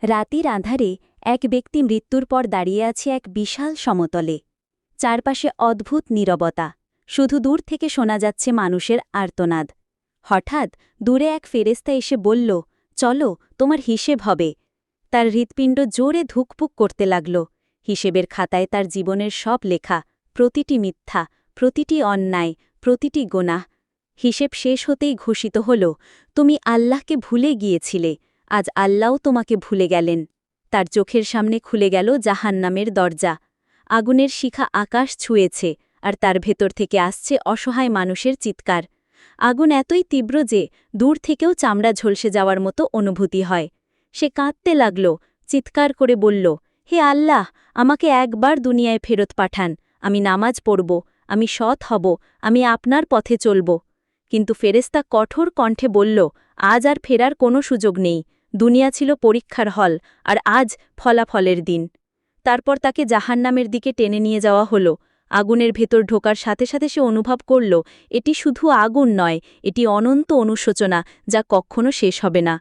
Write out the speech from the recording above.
রাতের আঁধারে এক ব্যক্তি মৃত্যুর পর দাঁড়িয়ে আছে এক বিশাল সমতলে। চারপাশে অদ্ভুত নীরবতা, শুধু দূর থেকে শোনা যাচ্ছে মানুষের আর্তনাদ। হঠাৎ দূরে এক ফেরেশতা এসে বলল, চলো, তোমার হিসেব হবে। তার হৃৎপিণ্ড জোরে ধুকপুক করতে লাগল। হিসেবের খাতায় তার জীবনের সব লেখা, প্রতিটি মিথ্যা, প্রতিটি অন্যায়, প্রতিটি গোনাহ। হিসেব শেষ হতেই ঘোষিত হল, তুমি আল্লাহকে ভুলে গিয়েছিলে, আজ আল্লাহও তোমাকে ভুলে গেলেন। তার চোখের সামনে খুলে গেল জাহান্নামের দরজা। আগুনের শিখা আকাশ ছুঁয়েছে, আর তার ভেতর থেকে আসছে অসহায় মানুষের চিৎকার। আগুন এতই তীব্র যে দূর থেকেও চামড়া ঝলসে যাওয়ার মতো অনুভূতি হয়। সে কাঁদতে লাগল, চিৎকার করে বলল, হে আল্লাহ, আমাকে একবার দুনিয়ায় ফেরত পাঠান। আমি নামাজ পড়ব, আমি সৎ হব, আমি আপনার পথে চলব। কিন্তু ফেরেশতা কঠোর কণ্ঠে বলল, আজ আর ফেরার কোনো সুযোগ নেই। দুনিয়া ছিল পরীক্ষার হল, আর আজ ফলাফলের দিন। তারপর তাকে জাহান্নামের দিকে টেনে নিয়ে যাওয়া হলো। আগুনের ভেতর ঢোকার সাথে সাথে সে অনুভব করল, এটি শুধু আগুন নয়, এটি অনন্ত অনুশোচনা, যা কখনো শেষ হবে না।